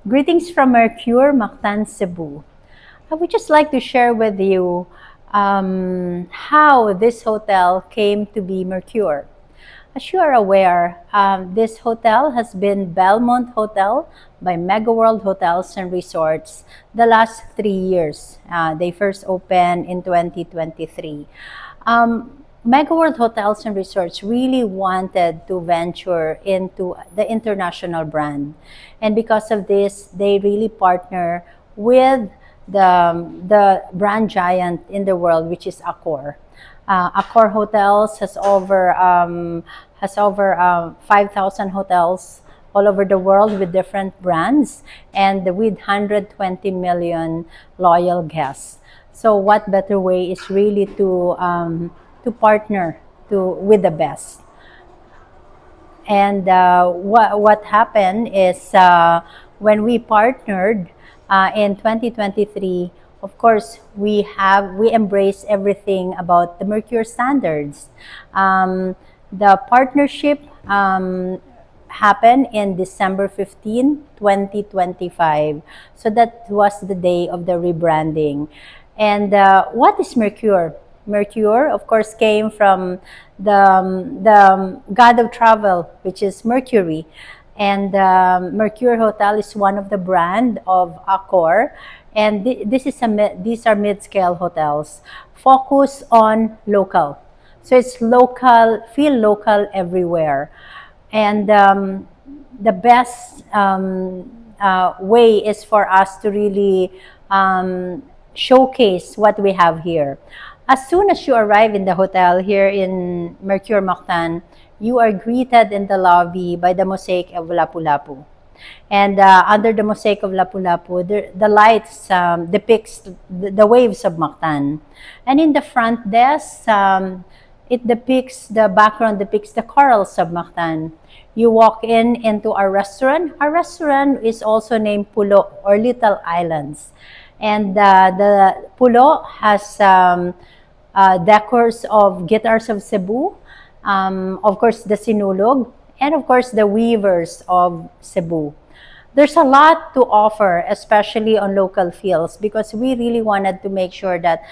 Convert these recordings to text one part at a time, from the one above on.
Greetings from Mercure Mactan Cebu. I would just like to share with you how this hotel came to be Mercure. As you are aware, this hotel has been Belmont Hotel by Mega World Hotels and Resorts the last 3 years. They first opened in 2023. Mega World Hotels and Resorts really wanted to venture into the international brand. And because of this, they really partner with the brand giant in the world, which is Accor. Accor Hotels has over 5,000 hotels all over the world with different brands and with 120 million loyal guests. So what better way is really to partner with the best. And what happened is when we partnered in 2023, of course, we embrace everything about the Mercure standards. The partnership happened in December 15, 2025. So that was the day of the rebranding. And what is Mercure? Mercure, of course, came from the god of travel, which is Mercury. And Mercure Hotel is one of the brand of Accor. And these are mid-scale hotels. Focus on local. So it's local, feel local everywhere. And the best way is for us to really showcase what we have here. As soon as you arrive in the hotel here in Mercure Mactan, you are greeted in the lobby by the mosaic of Lapu-Lapu. And under the mosaic of Lapu-Lapu, the lights depicts the waves of Mactan. And in the front desk, the background depicts the corals of Mactan. You walk into our restaurant. Our restaurant is also named Pulo, or Little Islands. And the Pulo has decors of guitars of Cebu, of course the sinulog, and of course the weavers of Cebu. There's a lot to offer, especially on local feels, because we really wanted to make sure that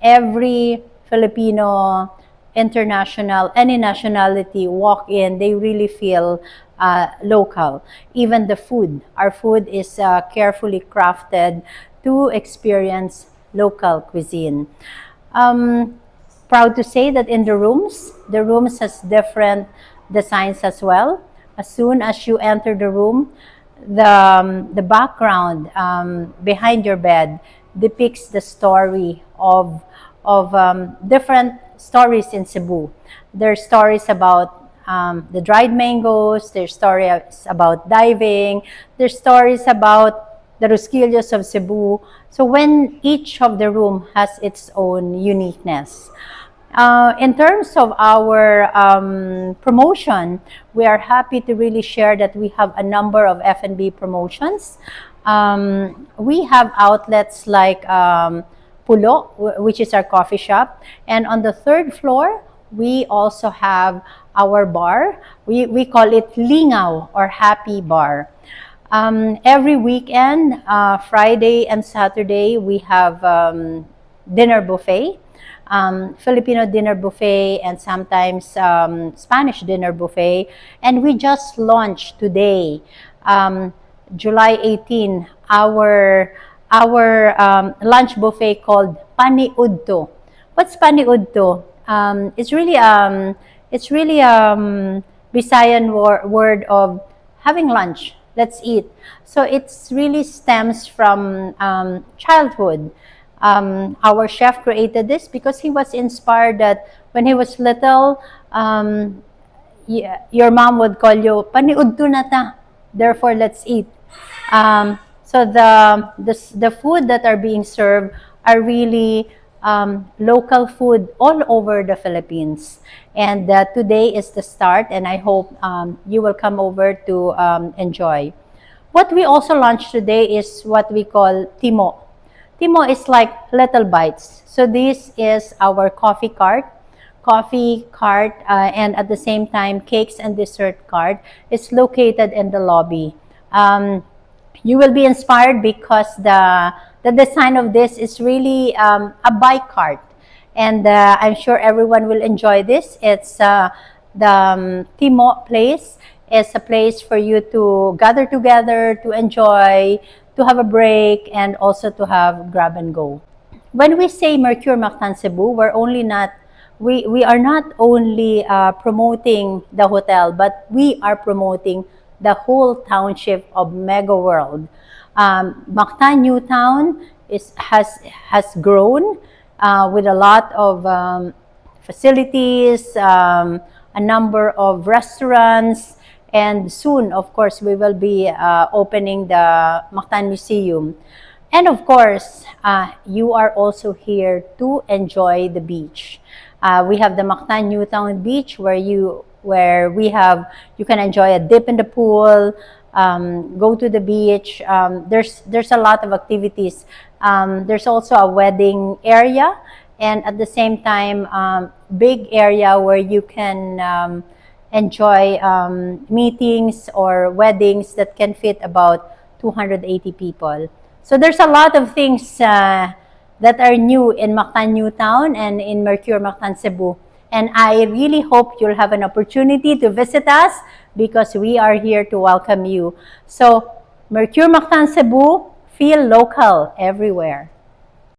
every Filipino, international, any nationality walk in, they really feel local. Even the food. Our food is carefully crafted to experience local cuisine. Proud to say that in the rooms has different designs as well. As soon as you enter the room, the background behind your bed depicts the story of different stories in Cebu. There's stories about the dried mangoes, there's stories about diving, there's stories about the Rosquillos of Cebu. So when each of the room has its own uniqueness. In terms of our promotion, we are happy to really share that we have a number of F&B promotions. We have outlets like Pulo, which is our coffee shop. And on the third floor, we also have our bar. We call it Lingaw, or Happy Bar. Every weekend, Friday and Saturday, we have dinner buffet, Filipino dinner buffet, and sometimes Spanish dinner buffet. And we just launched today, July 18, our lunch buffet called Pani-Udo. What's Pani-Udo? It's really Visayan word of having lunch. Let's eat. So it's really stems from childhood. Our chef created this because he was inspired that when he was little, your mom would call you, "Pani-Udo na ta," therefore let's eat. So the food that are being served are really local food all over the Philippines. And today is the start, and I hope you will come over to enjoy. What we also launched today is what we call Timo. Timo is like little bites. So this is our coffee cart, and at the same time, cakes and dessert cart. It's located in the lobby. You will be inspired because the design of this is really a bike cart. And I'm sure everyone will enjoy this. It's the Timo place. It's a place for you to gather together, to enjoy, to have a break, and also to have grab and go. When we say Mercure Mactan Cebu, we are not only promoting the hotel, but we are promoting the whole township of Mega World. Mactan Newtown has grown with a lot of facilities, a number of restaurants, and soon, of course, we will be opening the Mactan Museum. And of course, you are also here to enjoy the beach. We have the Mactan Newtown Beach where you can enjoy a dip in the pool, go to the beach. There's a lot of activities. There's also a wedding area, and at the same time, big area where you can enjoy meetings or weddings that can fit about 280 people. So there's a lot of things that are new in Mactan Newtown and in Mercure Mactan Cebu. And I really hope you'll have an opportunity to visit us because we are here to welcome you. So Mercure Mactan Cebu, feel local everywhere.